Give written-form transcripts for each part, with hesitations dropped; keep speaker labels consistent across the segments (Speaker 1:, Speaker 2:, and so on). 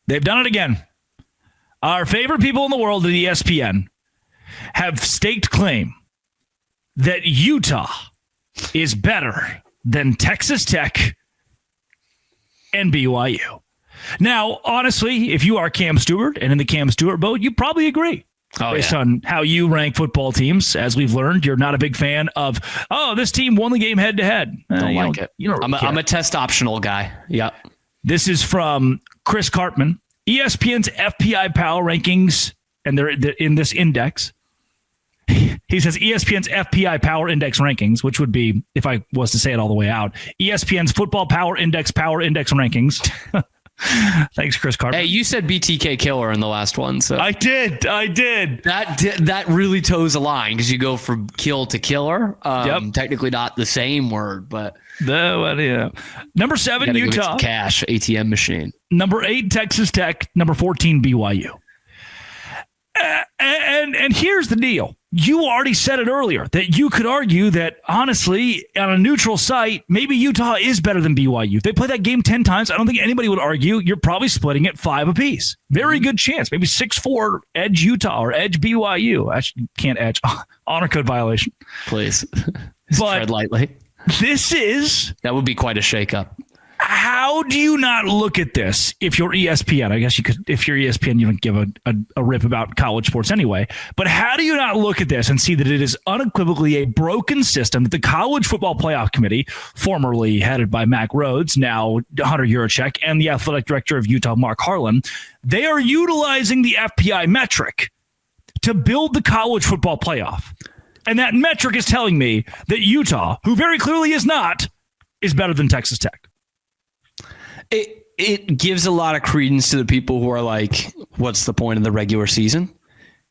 Speaker 1: They've done it again. Our favorite people in the world at ESPN have staked claim that Utah is better than Texas Tech and BYU. Now, honestly, if you are Cam Stewart and in the Cam Stewart boat, you probably agree. Based on how you rank football teams. As we've learned, you're not a big fan of, this team won the game head-to-head.
Speaker 2: Don't like it. I'm a test optional guy. Yep.
Speaker 1: This is from Chris Cartman, ESPN's FPI Power Rankings, and they're in this index. He says ESPN's FPI Power Index rankings, which would be, if I was to say it all the way out, ESPN's Football Power Index rankings. Thanks, Chris Carter.
Speaker 2: Hey, you said BTK killer in the last one, so
Speaker 1: I did.
Speaker 2: That really toes a line because you go from kill to killer. Technically not the same word, but
Speaker 1: Number 7, Utah.
Speaker 2: Cash ATM machine.
Speaker 1: Number 8, Texas Tech. Number 14, BYU. And here's the deal. You already said it earlier that you could argue that, honestly, on a neutral site, maybe Utah is better than BYU. If they play that game 10 times, I don't think anybody would argue. You're probably splitting it 5 apiece. Very good chance. Maybe 6-4 edge Utah or edge BYU. Actually, can't edge. Honor code violation.
Speaker 2: Please. Tread lightly.
Speaker 1: That
Speaker 2: would be quite a shakeup.
Speaker 1: How do you not look at this if you're ESPN? I guess you could, if you're ESPN, you don't give a rip about college sports anyway. But how do you not look at this and see that it is unequivocally a broken system that the College Football Playoff Committee, formerly headed by Mac Rhodes, now Hunter Yurachek, and the athletic director of Utah, Mark Harlan, they are utilizing the FPI metric to build the college football playoff. And that metric is telling me that Utah, who very clearly is not, is better than Texas Tech.
Speaker 2: It gives a lot of credence to the people who are like, what's the point of the regular season?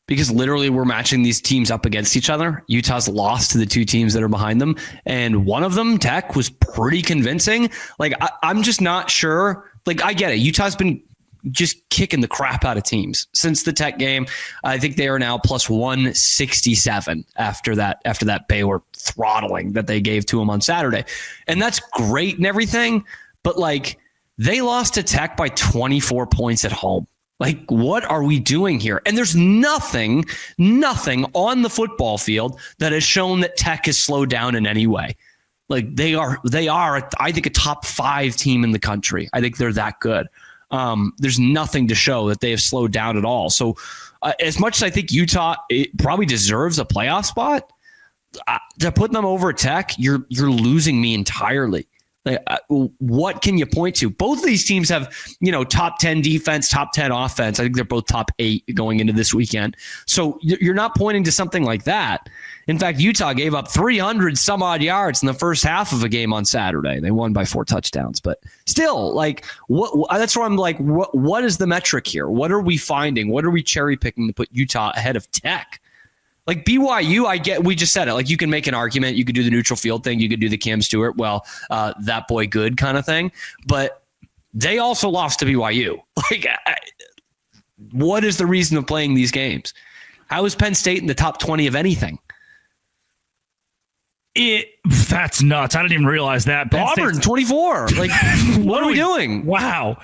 Speaker 2: Because literally we're matching these teams up against each other. Utah's lost to the 2 teams that are behind them. And one of them, Tech, was pretty convincing. Like, I'm just not sure. Like, I get it. Utah's been just kicking the crap out of teams since the Tech game. I think they are now plus 167 after that Baylor throttling that they gave to them on Saturday. And that's great and everything. But like, they lost to Tech by 24 points at home. Like, what are we doing here? And there's nothing on the football field that has shown that Tech has slowed down in any way. Like, they are, I think, a top 5 team in the country. I think they're that good. There's nothing to show that they have slowed down at all. So as much as I think Utah probably deserves a playoff spot, to put them over Tech, you're losing me entirely. Like, what can you point to? Both of these teams have, top 10 defense, top 10 offense. I think they're both top 8 going into this weekend. So you're not pointing to something like that. In fact, Utah gave up 300 some odd yards in the first half of a game on Saturday. They won by 4 touchdowns, but still, like, that's where I'm like, what is the metric here? What are we finding? What are we cherry picking to put Utah ahead of Tech? Like BYU, we just said it. Like, you can make an argument. You could do the neutral field thing. You could do the Cam Stewart, that boy good kind of thing. But they also lost to BYU. Like, what is the reason of playing these games? How is Penn State in the top 20 of anything?
Speaker 1: That's nuts. I didn't even realize that.
Speaker 2: Auburn, 24. Like, what are we doing?
Speaker 1: Wow.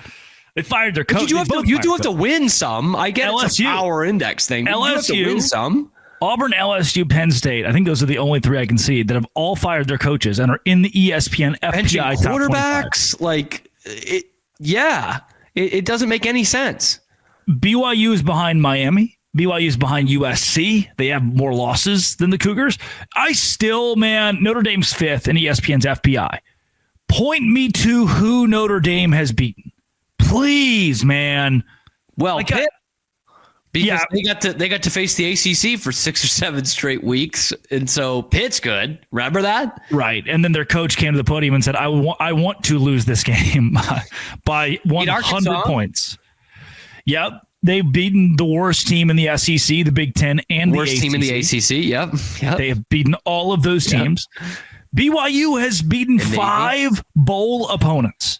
Speaker 1: They fired their coach.
Speaker 2: You do have to win some. I get LSU. It's a power index thing.
Speaker 1: LSU.
Speaker 2: You have to win some.
Speaker 1: Auburn, LSU, Penn State. I think those are the only 3 I can see that have all fired their coaches and are in the ESPN FPI top 25.
Speaker 2: Quarterbacks, like, it doesn't make any sense.
Speaker 1: BYU is behind Miami. BYU is behind USC. They have more losses than the Cougars. Notre Dame's 5th in ESPN's FPI. Point me to who Notre Dame has beaten. Please, man.
Speaker 2: Well, Pitt. Because they got to face the ACC for 6 or 7 straight weeks, and so Pitt's good. Remember that?
Speaker 1: Right. And then their coach came to the podium and said, I want to lose this game by 100 points. Yep. They've beaten the worst team in the SEC, the Big Ten, and the ACC.
Speaker 2: Worst team in the ACC, yep.
Speaker 1: They have beaten all of those teams. BYU has beaten 5 bowl opponents.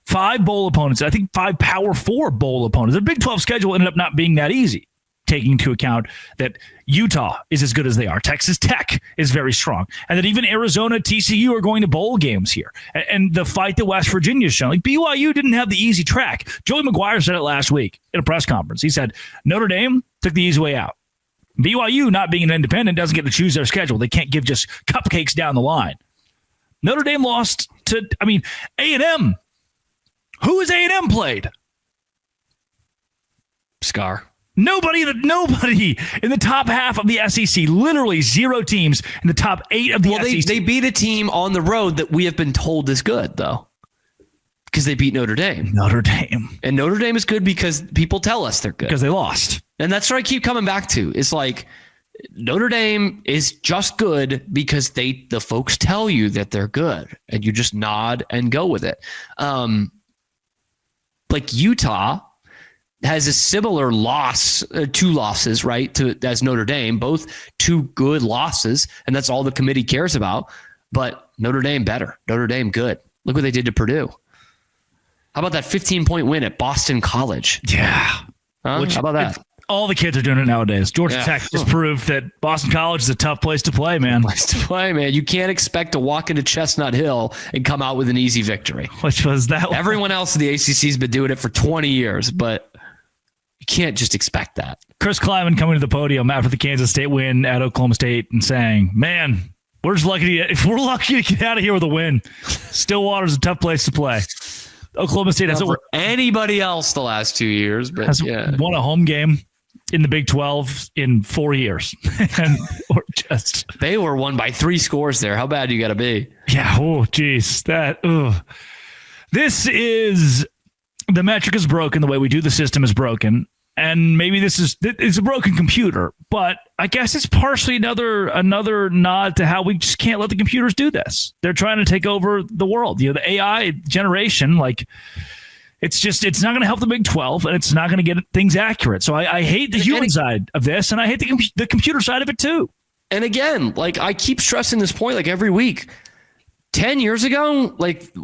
Speaker 1: 5 bowl opponents. I think 5 Power 4 bowl opponents. The Big 12 schedule ended up not being that easy. taking into account that Utah is as good as they are. Texas Tech is very strong. And that even Arizona, TCU are going to bowl games here. And the fight that West Virginia has shown, like BYU didn't have the easy track. Joey McGuire said it last week in a press conference. He said, Notre Dame took the easy way out. BYU, not being an independent, doesn't get to choose their schedule. They can't give just cupcakes down the line. Notre Dame lost to, A&M. Who has A&M played?
Speaker 2: Scar.
Speaker 1: Nobody in the top half of the SEC. Literally 0 teams in the top 8 of the SEC.
Speaker 2: They beat a team on the road that we have been told is good, though, because they beat Notre Dame.
Speaker 1: And
Speaker 2: Notre Dame is good because people tell us they're good.
Speaker 1: Because they lost.
Speaker 2: And that's what I keep coming back to. It's like Notre Dame is just good because the folks tell you that they're good, and you just nod and go with it. Like Utah has a similar loss, 2 losses, right, as Notre Dame, both 2 good losses, and that's all the committee cares about. But Notre Dame better. Notre Dame good. Look what they did to Purdue. How about that 15-point win at Boston College?
Speaker 1: Yeah.
Speaker 2: Huh? How about that?
Speaker 1: All the kids are doing it nowadays. Georgia Tech just proved that Boston College is a tough place to play, man.
Speaker 2: You can't expect to walk into Chestnut Hill and come out with an easy victory.
Speaker 1: Which was that one.
Speaker 2: Everyone else in the ACC has been doing it for 20 years, but you can't just expect that.
Speaker 1: Chris Kleiman coming to the podium after the Kansas State win at Oklahoma State and saying, man, we're lucky to get out of here with a win. Stillwater's a tough place to play. Oklahoma State hasn't
Speaker 2: for anybody else the last 2 years, but
Speaker 1: hasn't won a home game in the Big 12 in 4 years.
Speaker 2: Baylor won by 3 scores there. How bad you got to be?
Speaker 1: Yeah. Oh, geez. This is, the metric is broken. The way we do the system is broken. And maybe it's a broken computer, but I guess it's partially another nod to how we just can't let the computers do this. They're trying to take over the world. The AI generation, it's not going to help the Big 12, and it's not going to get things accurate. So I hate the human side of this, and I hate the computer side of it too.
Speaker 2: And again, I keep stressing this point every week. 10 years ago,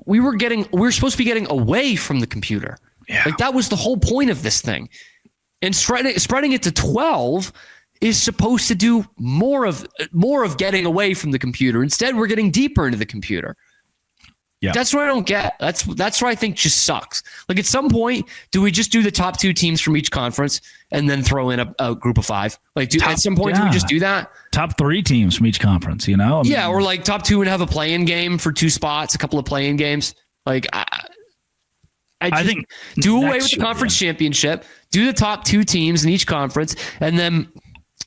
Speaker 2: we were supposed to be getting away from the computer.
Speaker 1: Yeah.
Speaker 2: That was the whole point of this thing. And spreading it to 12 is supposed to do more of getting away from the computer. Instead, we're getting deeper into the computer. Yeah. That's what I don't get. That's what I think just sucks. At some point, do we just do the top 2 teams from each conference and then throw in a group of 5? At some point, do we just do that?
Speaker 1: Top 3 teams from each conference,
Speaker 2: or top 2 and have a play-in game for 2 spots, a couple of play-in games. I think do away with the conference championship, do the top 2 teams in each conference, and then,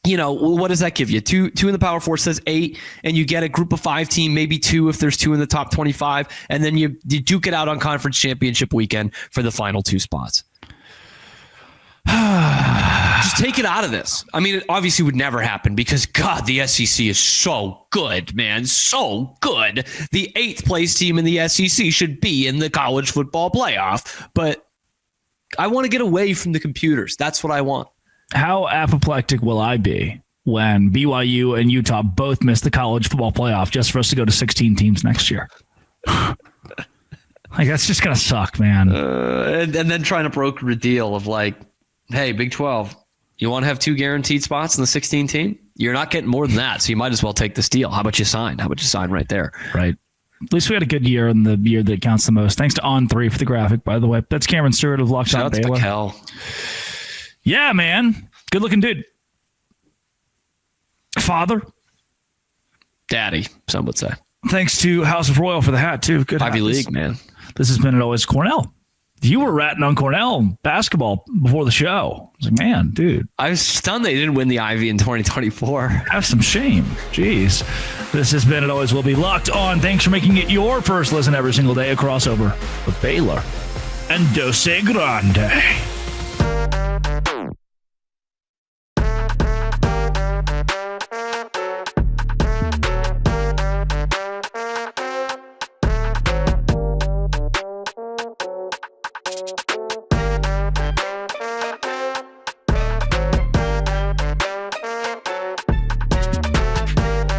Speaker 2: what does that give you? 2 in the Power 4 says 8, and you get a group of 5 team, maybe 2 if there's 2 in the top 25, and then you duke it out on conference championship weekend for the final 2 spots. Just take it out of this. It obviously would never happen because, God, the SEC is so good, man. So good. The 8th place team in the SEC should be in the college football playoff. But I want to get away from the computers. That's what I want.
Speaker 1: How apoplectic will I be when BYU and Utah both miss the college football playoff just for us to go to 16 teams next year? That's just going to suck, man.
Speaker 2: And then trying to broker a deal of hey, Big 12, you want to have 2 guaranteed spots in the 16 team? You're not getting more than that, so you might as well take this deal. How about you sign? How about you sign right there?
Speaker 1: Right. At least we had a good year in the year that counts the most. Thanks to On3 for the graphic, by the way. That's Cameron Stewart of Locked On Baylor.
Speaker 2: Shout out to Kel.
Speaker 1: Yeah, man. Good looking dude. Father.
Speaker 2: Daddy, some would say.
Speaker 1: Thanks to House of Royal for the hat, too. Good
Speaker 2: Ivy League, man.
Speaker 1: This has been It Always Cornell. You were ratting on Cornell basketball before the show. I was man, dude.
Speaker 2: I was stunned they didn't win the Ivy in 2024.
Speaker 1: Have some shame. Jeez. This has been It Always Will Be Locked On. Thanks for making it your first listen every single day. A crossover with Baylor and Dose Grande.